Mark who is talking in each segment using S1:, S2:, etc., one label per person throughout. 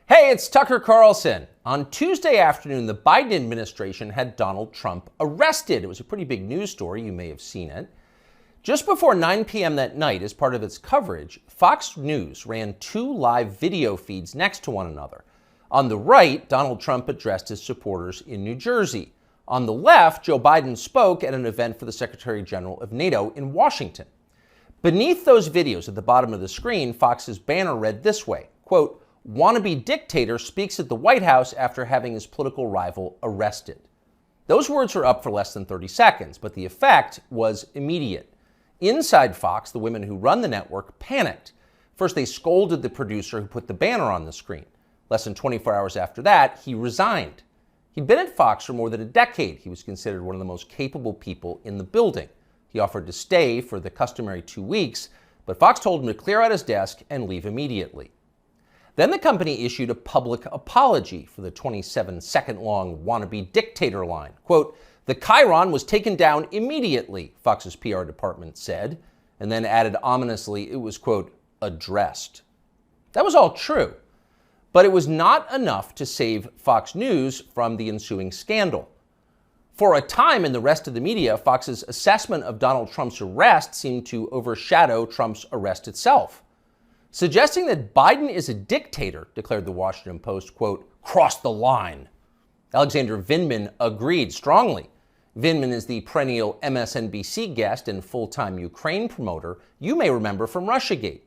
S1: Hey, it's Tucker Carlson. On Tuesday afternoon, the Biden administration had Donald Trump arrested. It was a pretty big news story. You may have seen it. Just before 9 p.m. that night, as part of its coverage, Fox News ran two live video feeds next to one another. On the right, Donald Trump addressed his supporters in New Jersey. On the left, Joe Biden spoke at an event for the Secretary General of NATO in Washington. Beneath those videos at the bottom of the screen, Fox's banner read this way, quote, "Wannabe dictator speaks at the White House after having his political rival arrested." Those words were up for less than 30 seconds, but the effect was immediate. Inside Fox, the women who run the network panicked. First, they scolded the producer who put the banner on the screen. Less than 24 hours after that, he resigned. He'd been at Fox for more than a decade. He was considered one of the most capable people in the building. He offered to stay for the customary 2 weeks, but Fox told him to clear out his desk and leave immediately. Then the company issued a public apology for the 27-second-long wannabe dictator line. Quote, "The chyron was taken down immediately," Fox's PR department said, and then added ominously it was, quote, "addressed." That was all true, but it was not enough to save Fox News from the ensuing scandal. For a time in the rest of the media, Fox's assessment of Donald Trump's arrest seemed to overshadow Trump's arrest itself. Suggesting that Biden is a dictator, declared the Washington Post, quote, "crossed the line." Alexander Vindman agreed strongly. Vindman is the perennial MSNBC guest and full-time Ukraine promoter you may remember from Russiagate.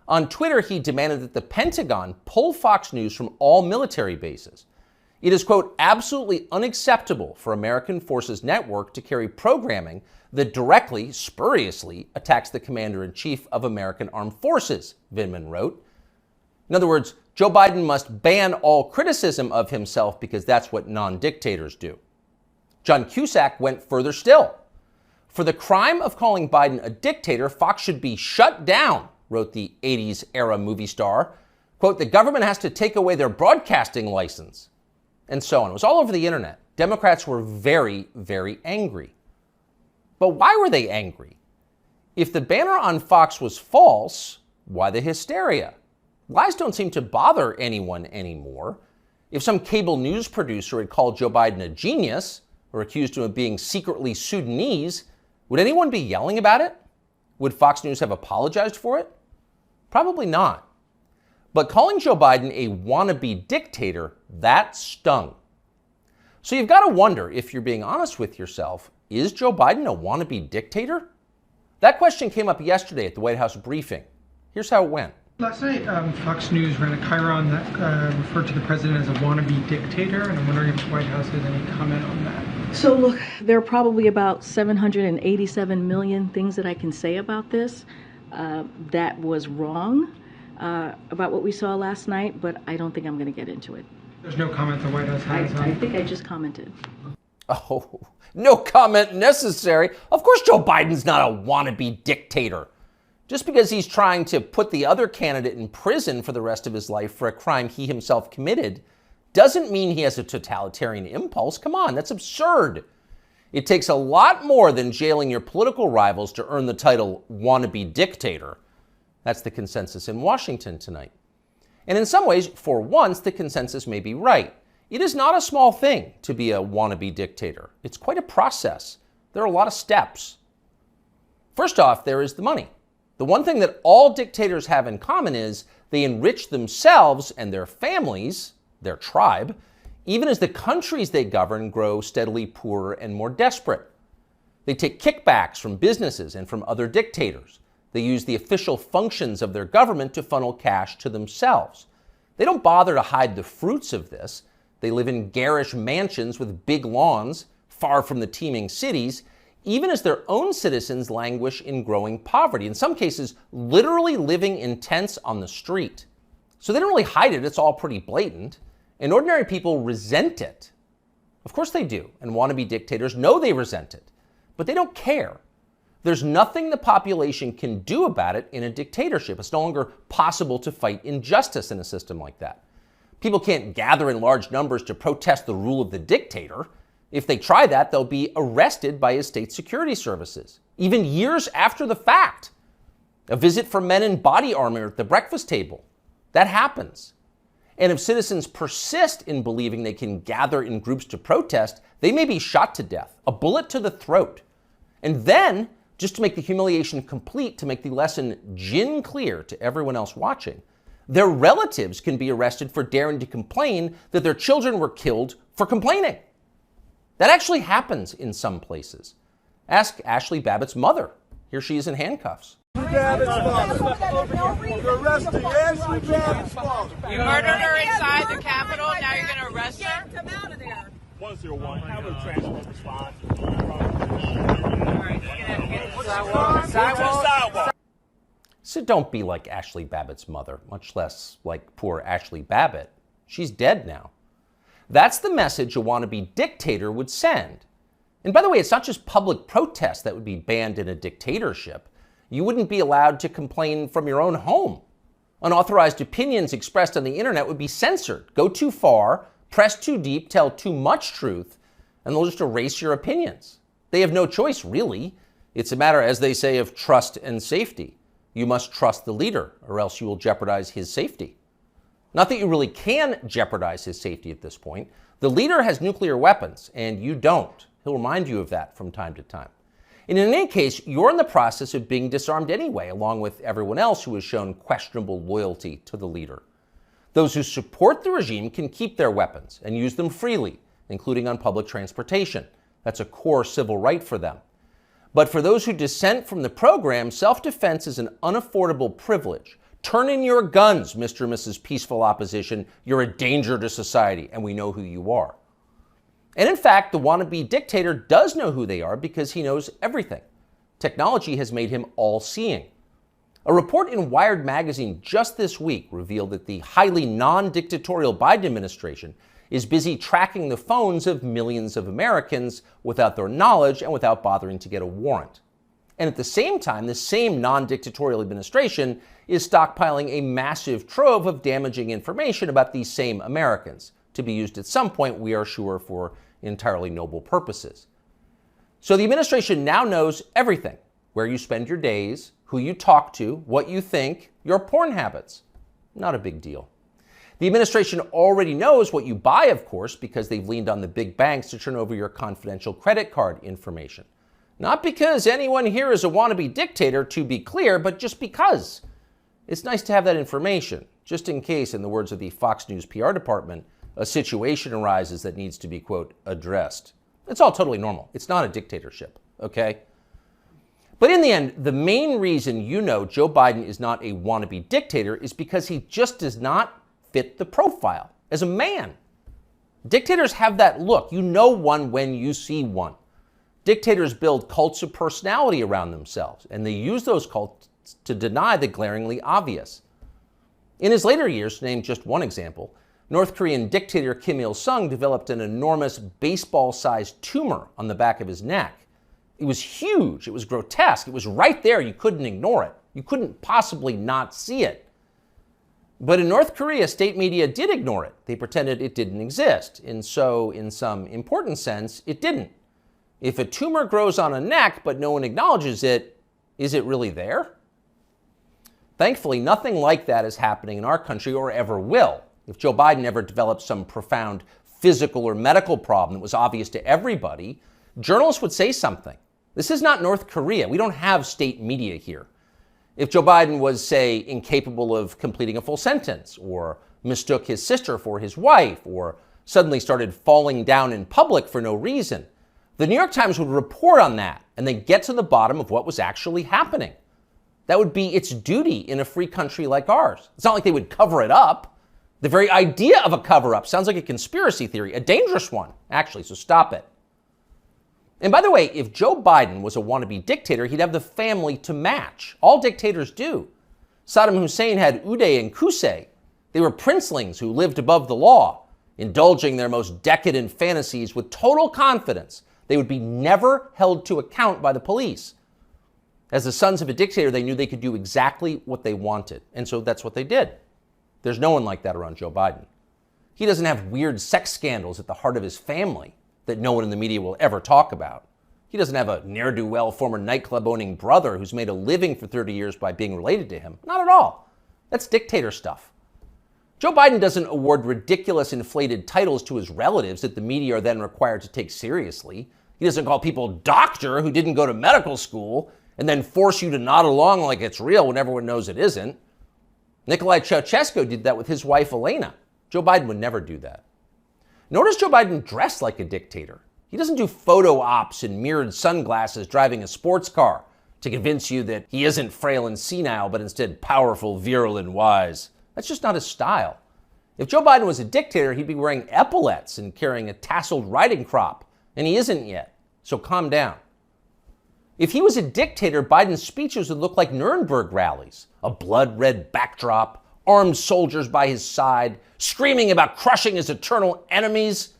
S1: On Twitter, he demanded that the Pentagon pull Fox News from all military bases. It is, quote, "absolutely unacceptable for American Forces Network to carry programming that directly, spuriously, attacks the Commander-in-Chief of American Armed Forces," Vindman wrote. In other words, Joe Biden must ban all criticism of himself because that's what non-dictators do. John Cusack went further still. "For the crime of calling Biden a dictator, Fox should be shut down," wrote the 80s-era movie star. Quote, "The government has to take away their broadcasting license." And so on. It was all over the internet. Democrats were very, very angry. But why were they angry? If the banner on Fox was false, why the hysteria? Lies don't seem to bother anyone anymore. If some cable news producer had called Joe Biden a genius or accused him of being secretly Sudanese, would anyone be yelling about it? Would Fox News have apologized for it? Probably not. But calling Joe Biden a wannabe dictator, that stung. So you've got to wonder, if you're being honest with yourself, is Joe Biden a wannabe dictator? That question came up yesterday at the White House briefing. Here's how it went.
S2: Last night, Fox News ran a chyron that referred to the president as a wannabe dictator, and I'm wondering if the White House has any comment on that.
S3: So look, there are probably about 787 million things that I can say about this that was wrong about what we saw last night, but I don't think I'm going to get into it.
S2: There's no comment the White House has on
S3: I think I just commented.
S1: Oh, no comment necessary. Of course Joe Biden's not a wannabe dictator. Just because he's trying to put the other candidate in prison for the rest of his life for a crime he himself committed doesn't mean he has a totalitarian impulse. Come on, that's absurd. It takes a lot more than jailing your political rivals to earn the title wannabe dictator. That's the consensus in Washington tonight. And in some ways, for once, the consensus may be right. It is not a small thing to be a wannabe dictator. It's quite a process. There are a lot of steps. First off, there is the money. The one thing that all dictators have in common is they enrich themselves and their families, their tribe, even as the countries they govern grow steadily poorer and more desperate. They take kickbacks from businesses and from other dictators. They use the official functions of their government to funnel cash to themselves. They don't bother to hide the fruits of this. They live in garish mansions with big lawns, far from the teeming cities, even as their own citizens languish in growing poverty, in some cases literally living in tents on the street. So they don't really hide it, it's all pretty blatant, and ordinary people resent it. Of course they do, and wannabe dictators know they resent it, but they don't care. There's nothing the population can do about it in a dictatorship. It's no longer possible to fight injustice in a system like that. People can't gather in large numbers to protest the rule of the dictator. If they try that, they'll be arrested by his state security services, even years after the fact. A visit from men in body armor at the breakfast table. That happens. And if citizens persist in believing they can gather in groups to protest, they may be shot to death, a bullet to the throat. And then, just to make the humiliation complete, to make the lesson gin clear to everyone else watching, their relatives can be arrested for daring to complain that their children were killed for complaining. That actually happens in some places. Ask Ashley Babbitt's mother. Here she is in handcuffs.
S4: You're arresting Ashley Babbitt's father.
S5: You murdered her inside the Capitol, now you're going to arrest her?
S6: Come out of there.
S4: 101, have a transport response. Sidewalk.
S1: So don't be like Ashley Babbitt's mother, much less like poor Ashley Babbitt. She's dead now. That's the message a wannabe dictator would send. And by the way, it's not just public protest that would be banned in a dictatorship. You wouldn't be allowed to complain from your own home. Unauthorized opinions expressed on the internet would be censored. Go too far, press too deep, tell too much truth, and they'll just erase your opinions. They have no choice, really. It's a matter, as they say, of trust and safety. You must trust the leader, or else you will jeopardize his safety. Not that you really can jeopardize his safety at this point. The leader has nuclear weapons, and you don't. He'll remind you of that from time to time. And in any case, you're in the process of being disarmed anyway, along with everyone else who has shown questionable loyalty to the leader. Those who support the regime can keep their weapons and use them freely, including on public transportation. That's a core civil right for them. But for those who dissent from the program, self-defense is an unaffordable privilege. Turn in your guns, Mr. and Mrs. Peaceful Opposition. You're a danger to society, and we know who you are. And in fact, the wannabe dictator does know who they are because he knows everything. Technology has made him all-seeing. A report in Wired magazine just this week revealed that the highly non-dictatorial Biden administration is busy tracking the phones of millions of Americans without their knowledge and without bothering to get a warrant. And at the same time, the same non-dictatorial administration is stockpiling a massive trove of damaging information about these same Americans, to be used at some point, we are sure, for entirely noble purposes. So the administration now knows everything: where you spend your days, who you talk to, what you think, your porn habits. Not a big deal. The administration already knows what you buy, of course, because they've leaned on the big banks to turn over your confidential credit card information. Not because anyone here is a wannabe dictator, to be clear, but just because. It's nice to have that information, just in case, in the words of the Fox News PR department, a situation arises that needs to be, quote, addressed. It's all totally normal. It's not a dictatorship, okay? But in the end, the main reason you know Joe Biden is not a wannabe dictator is because he just does not fit the profile as a man. Dictators have that look. You know one when you see one. Dictators build cults of personality around themselves, and they use those cults to deny the glaringly obvious. In his later years, to name just one example, North Korean dictator Kim Il-sung developed an enormous baseball-sized tumor on the back of his neck. It was huge. It was grotesque. It was right there. You couldn't ignore it. You couldn't possibly not see it. But in North Korea, state media did ignore it. They pretended it didn't exist. And so, in some important sense, it didn't. If a tumor grows on a neck but no one acknowledges it, is it really there? Thankfully, nothing like that is happening in our country or ever will. If Joe Biden ever developed some profound physical or medical problem that was obvious to everybody, journalists would say something. This is not North Korea. We don't have state media here. If Joe Biden was, say, incapable of completing a full sentence, or mistook his sister for his wife, or suddenly started falling down in public for no reason, the New York Times would report on that and then get to the bottom of what was actually happening. That would be its duty in a free country like ours. It's not like they would cover it up. The very idea of a cover-up sounds like a conspiracy theory, a dangerous one, actually, so stop it. And by the way, if Joe Biden was a wannabe dictator, he'd have the family to match. All dictators do. Saddam Hussein had Uday and Qusay. They were princelings who lived above the law, indulging their most decadent fantasies with total confidence they would be never held to account by the police. As the sons of a dictator, they knew they could do exactly what they wanted, and so that's what they did. There's no one like that around Joe Biden. He doesn't have weird sex scandals at the heart of his family that no one in the media will ever talk about. He doesn't have a ne'er-do-well former nightclub-owning brother who's made a living for 30 years by being related to him. Not at all. That's dictator stuff. Joe Biden doesn't award ridiculous inflated titles to his relatives that the media are then required to take seriously. He doesn't call people doctor who didn't go to medical school and then force you to nod along like it's real when everyone knows it isn't. Nicolae Ceausescu did that with his wife, Elena. Joe Biden would never do that. Nor does Joe Biden dress like a dictator. He doesn't do photo ops in mirrored sunglasses driving a sports car to convince you that he isn't frail and senile, but instead powerful, virile, and wise. That's just not his style. If Joe Biden was a dictator, he'd be wearing epaulets and carrying a tasseled riding crop, and he isn't yet, so calm down. If he was a dictator, Biden's speeches would look like Nuremberg rallies, a blood-red backdrop, armed soldiers by his side, screaming about crushing his eternal enemies.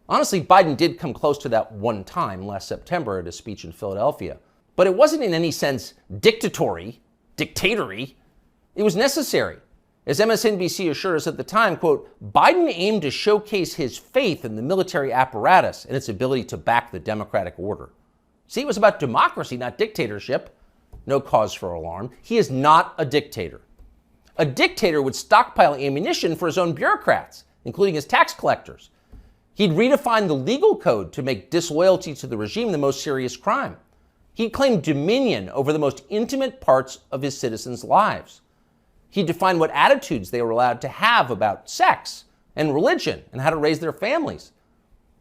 S1: Honestly, Biden did come close to that one time last September at a speech in Philadelphia, but it wasn't in any sense dictatory. It was necessary. As MSNBC assured us at the time, quote, Biden aimed to showcase his faith in the military apparatus and its ability to back the democratic order. See, it was about democracy, not dictatorship. No cause for alarm. He is not a dictator. A dictator would stockpile ammunition for his own bureaucrats, including his tax collectors. He'd redefine the legal code to make disloyalty to the regime the most serious crime. He'd claim dominion over the most intimate parts of his citizens' lives. He'd define what attitudes they were allowed to have about sex and religion and how to raise their families.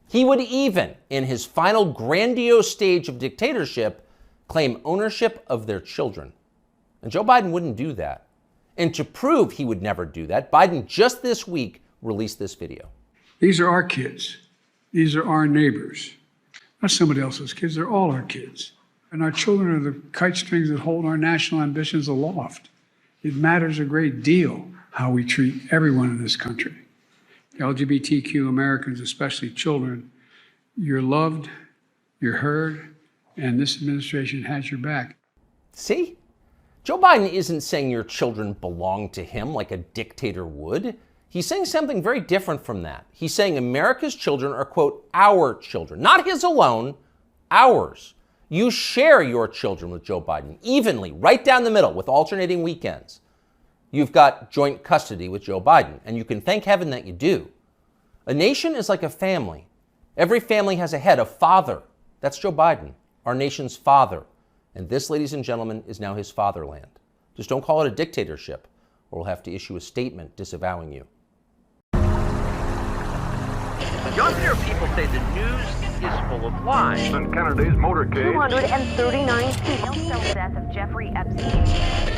S1: He would even, in his final grandiose stage of dictatorship, claim ownership of their children. And Joe Biden wouldn't do that. And to prove he would never do that, Biden just this week released this video.
S6: These are our kids. These are our neighbors. Not somebody else's kids, they're all our kids. And our children are the kite strings that hold our national ambitions aloft. It matters a great deal how we treat everyone in this country. LGBTQ Americans, especially children, you're loved, you're heard, and this administration has your back.
S1: See? Joe Biden isn't saying your children belong to him like a dictator would. He's saying something very different from that. He's saying America's children are, quote, our children. Not his alone, ours. You share your children with Joe Biden evenly, right down the middle, with alternating weekends. You've got joint custody with Joe Biden, and you can thank heaven that you do. A nation is like a family. Every family has a head, a father. That's Joe Biden, our nation's father. And this, ladies and gentlemen, is now his fatherland. Just don't call it a dictatorship, or we'll have to issue a statement disavowing you.
S7: Younger people say the news is full of lies.
S8: In Kennedy's motorcade.
S9: 239 people. The death of Jeffrey Epstein.